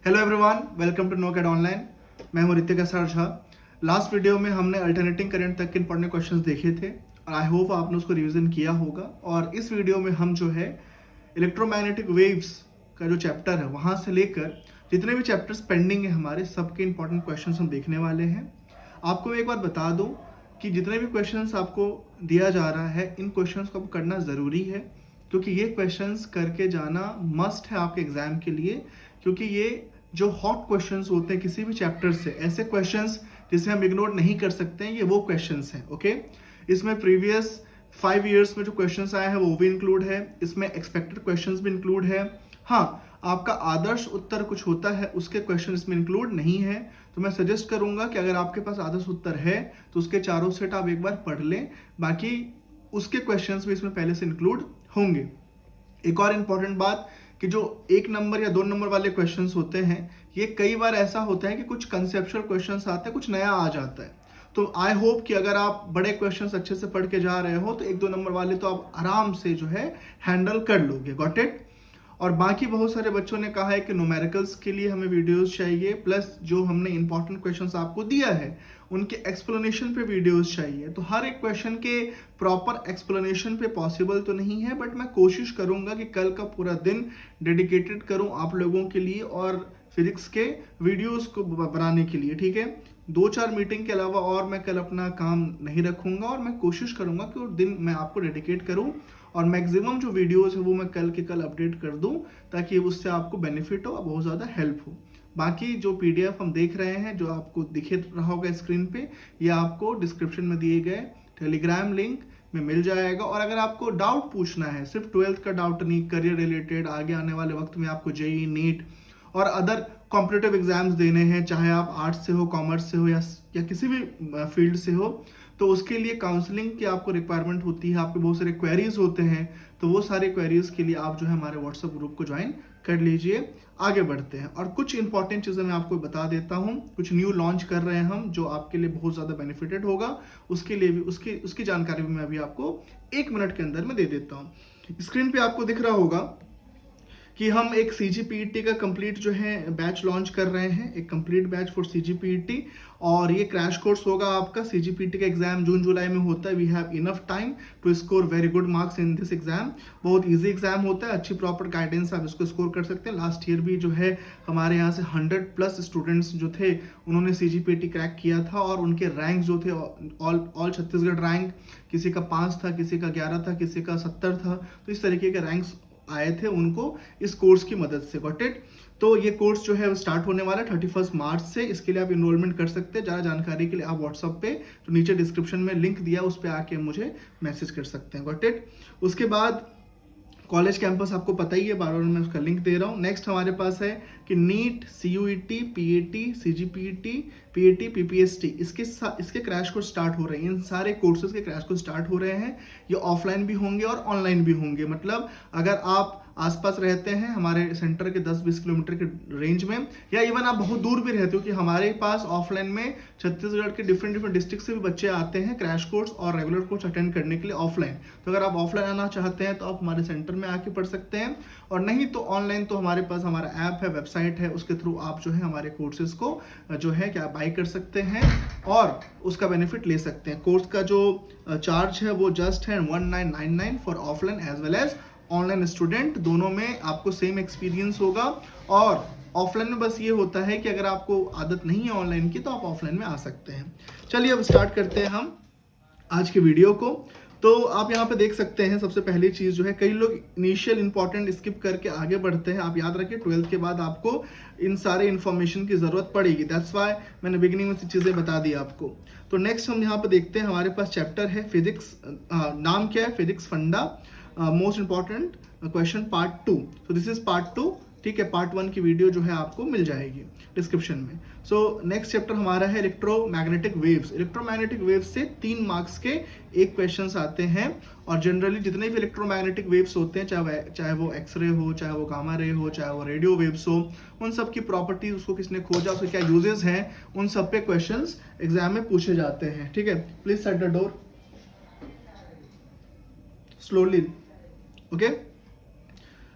Hello everyone, welcome to no CAD online. मैं हूं Hrithik SR Jha. Last video में हमने अल्टरनेटिंग करंट तक के इंपॉर्टेंट क्वेश्चंस देखे थे और आई होप आपने उसको रिवीजन किया होगा। और इस वीडियो में हम जो है इलेक्ट्रोमैग्नेटिक वेव्स का जो चैप्टर है वहां से लेकर जितने भी चैप्टर्स पेंडिंग है हमारे सबके इंपॉर्टेंट क्वेश्चंस हम देखने वाले हैं। आपको एक बार बता दूं कि जितने भी क्वेश्चंस आपको दिया जा रहा है इन क्वेश्चंस को आपको करना ज़रूरी है, क्योंकि ये क्वेश्चंस करके जाना मस्ट है आपके एग्जाम के लिए। क्योंकि ये जो हॉट क्वेश्चंस होते हैं किसी भी चैप्टर से, ऐसे क्वेश्चंस जिसे हम इग्नोर नहीं कर सकते हैं, ये वो क्वेश्चंस हैं। ओके, इसमें प्रीवियस 5 इयर्स में जो क्वेश्चंस आए हैं वो भी इंक्लूड है, इसमें एक्सपेक्टेड क्वेश्चंस भी इंक्लूड है। हाँ, आपका आदर्श उत्तर कुछ होता है, उसके क्वेश्चन इसमें इंक्लूड नहीं है। तो मैं सजेस्ट करूंगा कि अगर आपके पास आदर्श उत्तर है तो उसके चारों सेट आप एक बार पढ़ लें, बाकी उसके क्वेश्चंस भी इसमें पहले से इंक्लूड होंगे। एक और इम्पॉर्टेंट बात कि जो 1 नंबर या 2 नंबर वाले क्वेश्चंस होते हैं, ये कई बार ऐसा होता है कि कुछ कंसेप्चुअल क्वेश्चंस आते हैं, कुछ नया आ जाता है। तो आई होप कि अगर आप बड़े क्वेश्चंस अच्छे से पढ़ के जा रहे हो तो 1-2 नंबर वाले तो आप आराम से जो है हैंडल कर लोगे। Got it. और बाकी बहुत सारे बच्चों ने कहा है कि न्यूमेरिकल्स के लिए हमें वीडियोस चाहिए, प्लस जो हमने इंपॉर्टेंट क्वेश्चंस आपको दिया है उनके एक्सप्लेनेशन पे वीडियोस चाहिए। तो हर एक क्वेश्चन के प्रॉपर एक्सप्लेनेशन पे पॉसिबल तो नहीं है, बट मैं कोशिश करूंगा कि कल का पूरा दिन डेडिकेटेड करूं आप लोगों के लिए और फिजिक्स के वीडियोस को बनाने के लिए। ठीक है, 2-4 मीटिंग के अलावा और मैं कल अपना काम नहीं रखूंगा और मैं कोशिश करूंगा कि वो दिन मैं आपको डेडिकेट करूं और मैक्सिमम जो वीडियोस है वो मैं कल के कल अपडेट कर दूं, ताकि उससे आपको बेनिफिट हो और बहुत ज़्यादा हेल्प हो। बाकी जो पीडीएफ हम देख रहे हैं जो आपको दिख रहा होगा स्क्रीन पे, ये आपको डिस्क्रिप्शन में दिए गए टेलीग्राम लिंक में मिल जाएगा। और अगर आपको डाउट पूछना है, सिर्फ 12th का डाउट नहीं, करियर रिलेटेड आगे आने वाले वक्त में आपको जेई, नीट और अदर कॉम्पिटिटिव एग्जाम्स देने हैं, चाहे आप आर्ट्स से हो, कॉमर्स से हो या किसी भी फील्ड से हो, तो उसके लिए काउंसलिंग की आपको रिक्वायरमेंट होती है, आपके बहुत सारे क्वेरीज होते हैं। तो वो सारे क्वेरीज के लिए आप जो है हमारे व्हाट्सएप ग्रुप को ज्वाइन कर लीजिए। आगे बढ़ते हैं और कुछ इंपॉर्टेंट चीज़ें मैं आपको बता देता हूं। कुछ न्यू लॉन्च कर रहे हैं हम जो आपके लिए बहुत ज़्यादा बेनिफिटेड होगा, उसके लिए भी उसकी जानकारी भी मैं अभी आपको 1 मिनट के अंदर में दे देता हूँ। स्क्रीन पे आपको दिख रहा होगा कि हम एक CGPET का कंप्लीट जो है बैच लॉन्च कर रहे हैं, एक कंप्लीट बैच फॉर CGPET। और ये क्रैश कोर्स होगा आपका। CGPET का एग्जाम जून जुलाई में होता है। We have enough time to score very good marks in this exam. बहुत इजी एग्जाम होता है, अच्छी प्रॉपर गाइडेंस आप इसको स्कोर कर सकते हैं। लास्ट ईयर भी जो है हमारे यहाँ से 100+ स्टूडेंट्स जो थे उन्होंने CGPET क्रैक किया था और उनके रैंक जो थे ऑल छत्तीसगढ़ रैंक, किसी का 5 था, किसी का 11 था, किसी का 70 था। तो इस तरीके के रैंक्स आए थे उनको इस कोर्स की मदद से। Got it. तो ये कोर्स जो है वो स्टार्ट होने वाला है 31 मार्च से। इसके लिए आप इनरोलमेंट कर सकते हैं। ज़्यादा जानकारी के लिए आप व्हाट्सएप पे जो नीचे डिस्क्रिप्शन में लिंक दिया उस पर आके मुझे मैसेज कर सकते हैं। Got it. उसके बाद कॉलेज कैंपस आपको पता ही है, बार बार मैं उसका लिंक दे रहा हूँ। नेक्स्ट हमारे पास है कि NEET, CUET, PAT, CGPET, PAT, PPST इसके क्रैश कोर्स स्टार्ट हो रहे हैं। इन सारे कोर्सेज के क्रैश कोर्स स्टार्ट हो रहे हैं। ये ऑफलाइन भी होंगे और ऑनलाइन भी होंगे। मतलब अगर आप आसपास रहते हैं हमारे सेंटर के 10-20 किलोमीटर के रेंज में, या इवन आप बहुत दूर भी रहते हो, कि हमारे पास ऑफलाइन में छत्तीसगढ़ के डिफरेंट डिस्ट्रिक्ट से भी बच्चे आते हैं क्रैश कोर्स और रेगुलर कोर्स अटेंड करने के लिए ऑफलाइन। तो अगर आप ऑफलाइन आना चाहते हैं तो आप हमारे सेंटर में आके पढ़ सकते हैं, और नहीं तो ऑनलाइन तो हमारे पास हमारा ऐप है, वेबसाइट है, उसके थ्रू आप जो है हमारे कोर्सेज को जो है क्या बाई कर सकते हैं और उसका बेनिफिट ले सकते हैं। कोर्स का जो चार्ज है वो जस्ट है 1999 for offline as well as online student. दोनों में आपको सेम एक्सपीरियंस होगा। और ऑफलाइन में बस ये होता है कि अगर आपको आदत नहीं है ऑनलाइन की तो आप ऑफलाइन में आ सकते हैं। चलिए अब स्टार्ट करते हैं हम आज के वीडियो को। तो आप यहाँ पे देख सकते हैं सबसे पहली चीज़ जो है, कई लोग इनिशियल इंपॉर्टेंट स्किप करके आगे बढ़ते हैं। आप याद रखिए 12th के बाद आपको इन सारे इन्फॉर्मेशन की ज़रूरत पड़ेगी। दैट्स वाई मैंने बिगिनिंग में चीज़ें बता दी आपको। तो नेक्स्ट हम यहाँ पे देखते हैं, हमारे पास चैप्टर है फिजिक्स। नाम क्या है? फिजिक्स फंडा, मोस्ट इंपॉर्टेंट क्वेश्चन पार्ट 2। तो दिस इज पार्ट 2। ठीक है, पार्ट 1 की वीडियो जो है आपको मिल जाएगी डिस्क्रिप्शन में। सो नेक्स्ट चैप्टर हमारा है इलेक्ट्रोमैग्नेटिक वेव्स। इलेक्ट्रोमैग्नेटिक वेव्स से 3 मार्क्स के एक क्वेश्चंस आते हैं। और जनरली जितने भी इलेक्ट्रोमैग्नेटिक वेव्स होते हैं, चाहे वो एक्सरे हो, चाहे वो गामा रे हो, चाहे वो रेडियो वेव्स हो, उन सब की प्रॉपर्टीज, उसको किसने खोजा, उसके क्या यूजेस हैं, उन सब पे क्वेश्चंस एग्जाम में पूछे जाते हैं। ठीक है, please shut the door slowly. Okay,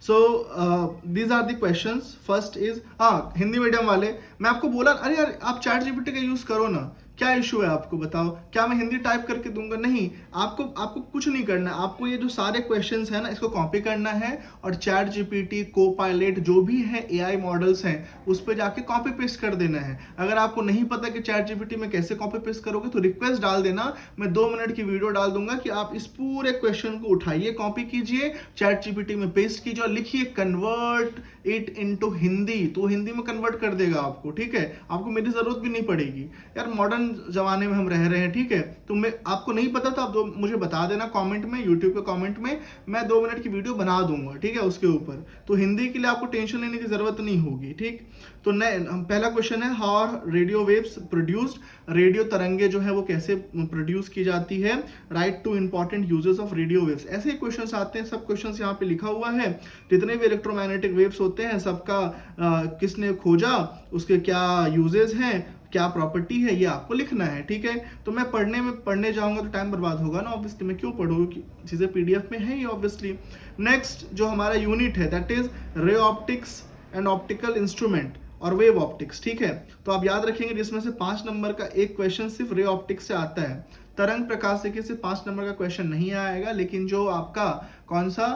so these are the questions. First is, हाँ हिंदी मीडियम वाले, मैं आपको बोला अरे यार आप चैट जीपीटी का यूज करो ना, क्या इशू है आपको बताओ, क्या मैं हिंदी टाइप करके दूंगा? नहीं, आपको कुछ नहीं करना है, आपको ये जो सारे क्वेश्चंस है ना इसको कॉपी करना है और चैट जीपीटी, कोपायलट जो भी है एआई मॉडल्स हैं उस पर जाके कॉपी पेस्ट कर देना है। अगर आपको नहीं पता कि चैट जीपीटी में कैसे कॉपी पेस्ट करोगे तो रिक्वेस्ट डाल देना, मैं 2 मिनट की वीडियो डाल दूंगा कि आप इस पूरे क्वेश्चन को उठाइए, कॉपी कीजिए, चैट जीपीटी में पेस्ट कीजिए और लिखिए कन्वर्ट इट इनटू हिंदी, तो हिंदी में कन्वर्ट कर देगा आपको। ठीक है, आपको मेरी जरूरत भी नहीं पड़ेगी यार, मॉडर्न जमाने में हम रह रहे हैं। ठीक है, तो मैं आपको नहीं पता तो आप मुझे बता देना कमेंट में, यूट्यूब के कमेंट में, मैं 2 मिनट की वीडियो बना दूंगा। ठीक है, उसके ऊपर तो हिंदी के लिए आपको टेंशन लेने की जरूरत नहीं होगी। ठीक, तो पहला क्वेश्चन है, how are radio waves produced, radio तरंगे जो है वो कैसे प्रोड्यूस की जाती है, write two important uses of radio waves. ऐसे क्वेश्चंस आते हैं, सब क्वेश्चंस यहाँ पे लिखा हुआ है, जितने भी इलेक्ट्रोमैग्नेटिक वेव्स होते हैं सबका किसने खोजा, उसके क्या यूजेस हैं, क्या प्रॉपर्टी है, ये आपको लिखना है। ठीक है, तो मैं पढ़ने जाऊंगा तो टाइम बर्बाद होगा ना, ऑब्वियसली मैं क्यों पढ़ूंगी, चीजें पीडीएफ में है ये ऑब्वियसली। नेक्स्ट जो हमारा यूनिट है that is ray optics and optical instrument और वेव ऑप्टिक्स। ठीक है, तो आप याद रखेंगे जिसमें से 5 नंबर का एक क्वेश्चन सिर्फ रे ऑप्टिक्स से आता है, तरंग प्रकाशिकी से 5 नंबर का क्वेश्चन नहीं आएगा, लेकिन जो आपका कौन सा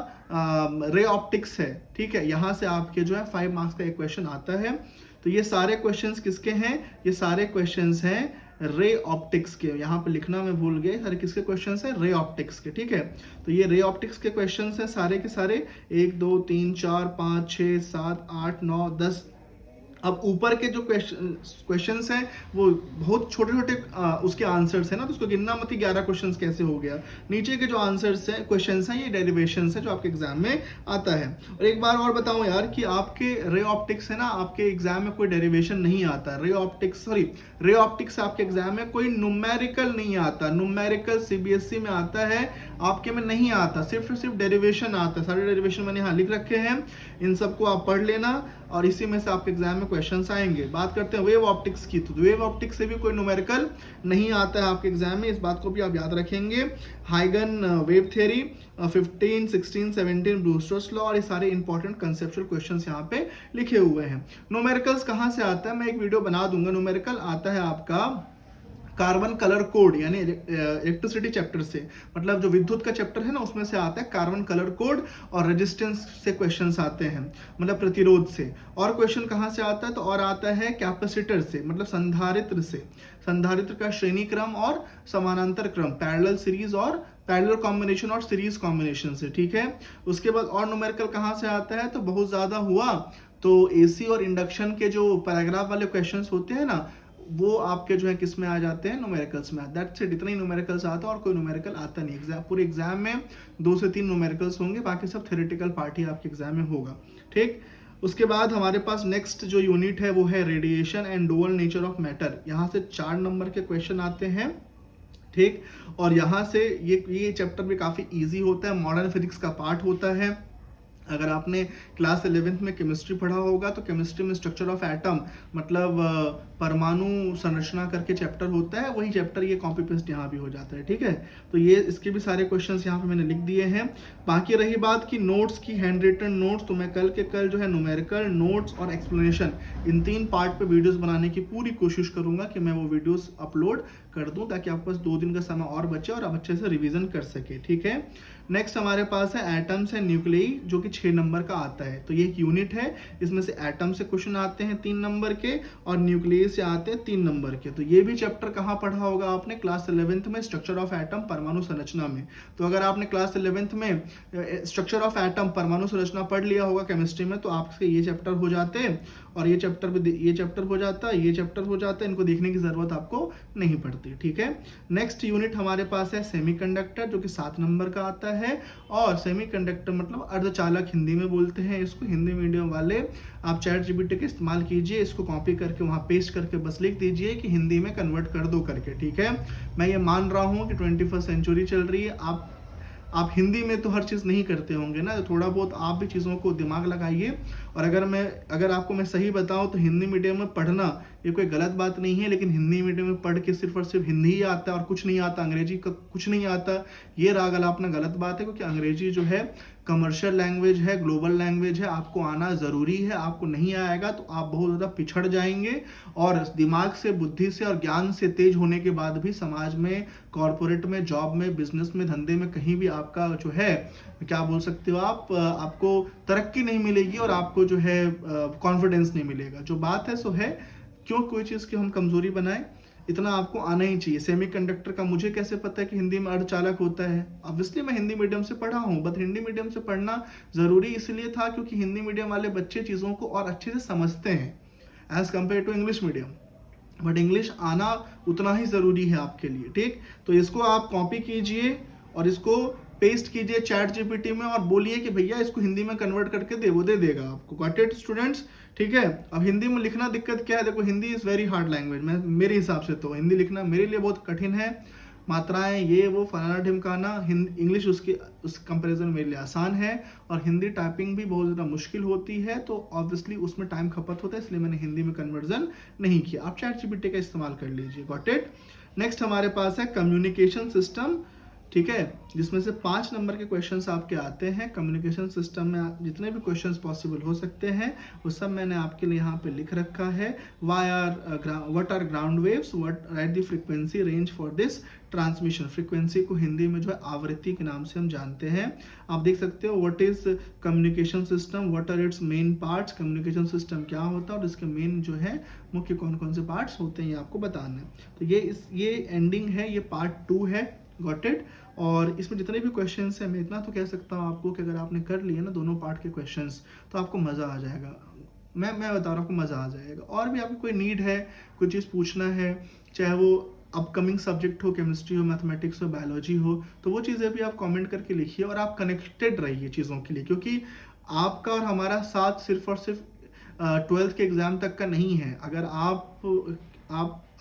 रे ऑप्टिक्स है, ठीक है, यहाँ से आपके जो है 5 मार्क्स का एक क्वेश्चन आता है। तो ये सारे क्वेश्चंस किसके हैं, ये सारे क्वेश्चंस हैं रे ऑप्टिक्स के, यहाँ पे लिखना मैं भूल गया, सारे किसके क्वेश्चंस हैं, रे ऑप्टिक्स के। ठीक है, तो ये रे ऑप्टिक्स के क्वेश्चंस हैं सारे के सारे, 1 2 3 4 5 6 7 8 9 10। अब ऊपर के जो क्वेश्चंस हैं वो बहुत छोटे छोटे उसके आंसर्स हैं ना, तो उसको गिनना मत ही 11 क्वेश्चंस कैसे हो गया। नीचे के जो आंसर्स हैं, क्वेश्चंस हैं, ये डेरिवेशंस है जो आपके एग्जाम में आता है। और एक बार और बताऊं यार कि आपके रे ऑप्टिक्स है ना, आपके एग्जाम में कोई डेरिवेशन नहीं आता। रे ऑप्टिक्स आपके एग्जाम में कोई न्यूमेरिकल नहीं आता, न्यूमेरिकल सीबीएसई में आता है, आपके में नहीं आता, सिर्फ डेरिवेशन आता है। सारे डेरिवेशन मैंने यहाँ लिख रखे हैं, इन सबको आप पढ़ लेना और इसी में से आपके एग्जाम में क्वेश्चंस आएंगे। बात करते हैं वेव ऑप्टिक्स की, तो वेव ऑप्टिक्स से भी कोई न्यूमेरिकल नहीं आता है आपके एग्जाम में, इस बात को भी आप याद रखेंगे। हाइगन वेव थ्योरी 15 16 17 ब्रूस्टर्स लॉ और ये सारे इंपॉर्टेंट कंसेप्चुअल क्वेश्चंस यहाँ पे लिखे हुए हैं। न्यूमेरिकल्स कहाँ से आता है, मैं एक वीडियो बना दूंगा। न्यूमेरिकल आता है आपका कार्बन कलर कोड यानी इलेक्ट्रिसिटी चैप्टर से, मतलब जो विद्युत का चैप्टर है ना उसमें से आता है कार्बन कलर कोड, और रेजिस्टेंस से क्वेश्चंस आते हैं, मतलब प्रतिरोध से। और क्वेश्चन कहाँ से आता है, तो और आता है कैपेसिटर से, मतलब संधारित्र से, संधारित्र का श्रेणी क्रम और समानांतर क्रम, पैरेलल सीरीज और पैरेलल कॉम्बिनेशन और सीरीज कॉम्बिनेशन से। ठीक है, उसके बाद और न्यूमेरिकल कहाँ से आता है, तो बहुत ज्यादा हुआ तो एसी और इंडक्शन के जो पैराग्राफ वाले क्वेश्चंस होते हैं ना, वो आपके जो है किस में आ जाते हैं, न्यूमेरिकल्स में। दैट्स इट, इतना ही न्यूमेरिकल्स आता है और कोई न्यूमेरिकल आता नहीं। एग्जाम पूरे एग्जाम में 2 से 3 न्यूमेरिकल्स होंगे, बाकी सब थ्योरेटिकल पार्ट ही आपके एग्जाम में होगा। ठीक, उसके बाद हमारे पास नेक्स्ट जो यूनिट है वो है radiation and dual nature of matter. यहाँ से 4 नंबर के क्वेश्चन आते हैं। ठीक, और यहाँ से ये चैप्टर भी काफ़ी ईजी होता है, मॉडर्न फिजिक्स का पार्ट होता है। अगर आपने क्लास 11th में केमिस्ट्री पढ़ा होगा तो केमिस्ट्री में स्ट्रक्चर ऑफ एटम, मतलब परमाणु संरचना करके चैप्टर होता है, वही चैप्टर ये कॉपी पेस्ट यहाँ भी हो जाता है। ठीक है, तो ये इसके भी सारे क्वेश्चंस यहाँ पे मैंने लिख दिए हैं। बाकी रही बात की नोट्स की, हैंड रिटन नोट्स, तो मैं कल जो है न्यूमेरिकल नोट्स और एक्सप्लेनेशन इन 3 पार्ट पे वीडियोस बनाने की पूरी कोशिश करूंगा कि मैं वो वीडियोस अपलोड कर दूं, ताकि आपके पास 2 दिन का समय और बचे और आप अच्छे से रिविजन कर सके। ठीक है, नेक्स्ट हमारे पास है एटम्स एंड न्यूक्लियई, जो कि 6 नंबर का आता है। तो ये एक यूनिट है, इसमें से एटम से क्वेश्चन आते हैं 3 नंबर के और न्यूक्लियई से आते हैं 3 नंबर के। तो ये भी चैप्टर कहाँ पढ़ा होगा आपने, क्लास 11th में, स्ट्रक्चर ऑफ एटम परमाणु संरचना में। तो अगर आपने क्लास 11th में स्ट्रक्चर ऑफ एटम परमाणु संरचना पढ़ लिया होगा केमिस्ट्री में, तो आपके ये चैप्टर हो जाते हैं और ये चैप्टर हो जाता है, ये चैप्टर हो जाता है, इनको देखने की जरूरत आपको नहीं पड़ती। ठीक है, नेक्स्ट यूनिट हमारे पास है सेमीकंडक्टर, जो कि 7 नंबर का आता है। और सेमीकंडक्टर मतलब अर्धचालक हिंदी में बोलते हैं इसको। हिंदी मीडियम वाले आप चैट जीपीटी का इस्तेमाल कीजिए, इसको कॉपी करके वहाँ पेस्ट करके बस लिख दीजिए कि हिंदी में कन्वर्ट कर दो करके। ठीक है, मैं ये मान रहा हूँ कि 21st सेंचुरी चल रही है, आप हिंदी में तो हर चीज़ नहीं करते होंगे ना, तो थोड़ा बहुत आप भी चीज़ों को दिमाग लगाइए और अगर आपको मैं सही बताऊं तो हिंदी मीडियम में पढ़ना ये कोई गलत बात नहीं है, लेकिन हिंदी मीडियम में पढ़ के सिर्फ और सिर्फ हिंदी ही आता है और कुछ नहीं आता, अंग्रेजी का कुछ नहीं आता, ये राग अलापना गलत बात है। क्योंकि अंग्रेजी जो है कमर्शियल लैंग्वेज है, ग्लोबल लैंग्वेज है, आपको आना ज़रूरी है। आपको नहीं आएगा तो आप बहुत ज़्यादा पिछड़ जाएंगे और दिमाग से, बुद्धि से और ज्ञान से तेज होने के बाद भी समाज में, कॉरपोरेट में, जॉब में, बिजनेस में, धंधे में कहीं भी आपका जो है क्या बोल सकते हो आप, आपको तरक्की नहीं मिलेगी और आपको जो है कॉन्फिडेंस नहीं मिलेगा। जो बात है सो है, क्यों कोई चीज़ की हम कमज़ोरी बनाएं, इतना आपको आना ही चाहिए। सेमीकंडक्टर का मुझे कैसे पता है कि हिंदी में अर्धचालक होता है? ऑब्वियसली मैं हिंदी मीडियम से पढ़ा हूँ, बट हिंदी मीडियम से पढ़ना ज़रूरी इसलिए था क्योंकि हिंदी मीडियम वाले बच्चे चीज़ों को और अच्छे से समझते हैं as compared to English medium. But English आना उतना ही ज़रूरी है आपके लिए, ठीक? तो इसको आप कॉपी कीजिए और इसको पेस्ट कीजिए चैट जीपीटी में और बोलिए कि भैया इसको हिंदी में कन्वर्ट करके दे, वो दे देगा आपको। Got it students? ठीक है। अब हिंदी में लिखना दिक्कत क्या है? देखो, Hindi is very hard language. मेरे हिसाब से तो हिंदी लिखना मेरे लिए बहुत कठिन है। मात्राएं ये वो फलाना ढिमकाना, इंग्लिश उस कंपैरिजन में मेरे लिए आसान है और हिंदी टाइपिंग भी बहुत ज़्यादा मुश्किल होती है, तो ऑब्वियसली उसमें टाइम खपत होता है, इसलिए मैंने हिंदी में कन्वर्जन नहीं किया। आप चैट जीपीटी का इस्तेमाल कर लीजिए। Got it? नेक्स्ट हमारे पास है कम्युनिकेशन सिस्टम, ठीक है, जिसमें से 5 नंबर के क्वेश्चंस आपके आते हैं। कम्युनिकेशन सिस्टम में जितने भी क्वेश्चंस पॉसिबल हो सकते हैं वो सब मैंने आपके लिए यहाँ पे लिख रखा है। What are ground waves, write the frequency range for this transmission. Frequency को हिंदी में जो है आवृत्ति के नाम से हम जानते हैं। आप देख सकते हो what is communication system, what are its main parts. Communication system क्या होता है और इसके मेन जो है मुख्य कौन कौन से पार्ट्स होते हैं ये आपको बताना है। तो ये एंडिंग है, ये पार्ट 2 है। Got it? और इसमें जितने भी क्वेश्चंस हैं मैं इतना तो कह सकता हूँ आपको कि अगर आपने कर लिए ना दोनों पार्ट के क्वेश्चंस तो आपको मज़ा आ जाएगा। मैं बता रहा हूँ आपको मज़ा आ जाएगा। और भी आपको कोई नीड है, कोई चीज़ पूछना है, चाहे वो अपकमिंग सब्जेक्ट हो, केमिस्ट्री हो, मैथमेटिक्स हो, बायोलॉजी हो, तो वो चीज़ें भी आप कमेंट करके लिखिए और आप कनेक्टेड रहिए चीज़ों के लिए, क्योंकि आपका और हमारा साथ सिर्फ और सिर्फ 12th के एग्ज़ाम तक का नहीं है।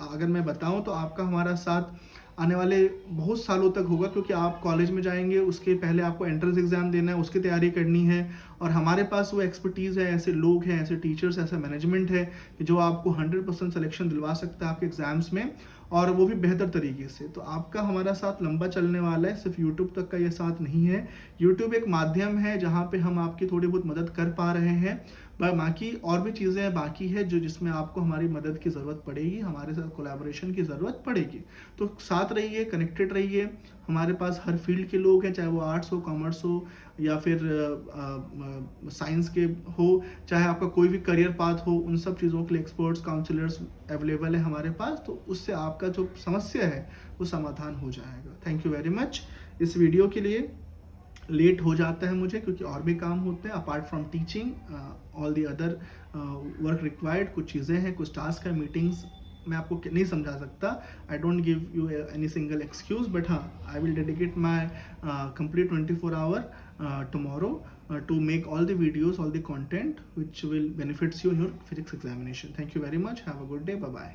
अगर मैं बताऊं तो आपका हमारा साथ आने वाले बहुत सालों तक होगा, क्योंकि आप कॉलेज में जाएंगे, उसके पहले आपको एंट्रेंस एग्जाम देना है, उसकी तैयारी करनी है और हमारे पास वो एक्सपर्टीज़ है, ऐसे लोग हैं, ऐसे टीचर्स, ऐसा मैनेजमेंट है कि जो आपको 100% सिलेक्शन दिलवा सकता है आपके एग्जाम्स में, और वो भी बेहतर तरीके से। तो आपका हमारा साथ लंबा चलने वाला है, सिर्फ यूट्यूब तक का ये साथ नहीं है। यूट्यूब एक माध्यम है जहाँ पे हम आपकी थोड़ी बहुत मदद कर पा रहे हैं, पर बाकी और भी चीज़ें बाकी है जिसमें आपको हमारी मदद की ज़रूरत पड़ेगी, हमारे साथ कोलैबोरेशन की ज़रूरत पड़ेगी। तो साथ रहिए, कनेक्टेड रहिए। हमारे पास हर फील्ड के लोग हैं, चाहे वो आर्ट्स हो, कॉमर्स हो या फिर साइंस के हो, चाहे आपका कोई भी करियर पाथ हो, उन सब चीज़ों के लिए एक्सपर्ट्स, काउंसलर्स अवेलेबल है हमारे पास। तो उससे आपका जो समस्या है वो समाधान हो जाएगा। Thank you very much. इस वीडियो के लिए लेट हो जाता है मुझे क्योंकि और भी काम होते हैं apart from teaching, all the other work required. कुछ चीज़ें हैं, कुछ टास्क है, मीटिंग्स मैं आपको नहीं समझा सकता। I don't give you any single excuse, but हाँ, I will dedicate my complete 24 hour tomorrow to make all the videos, all the content which will benefits you in your physics examination. Thank you very much. Have a good day. Bye bye.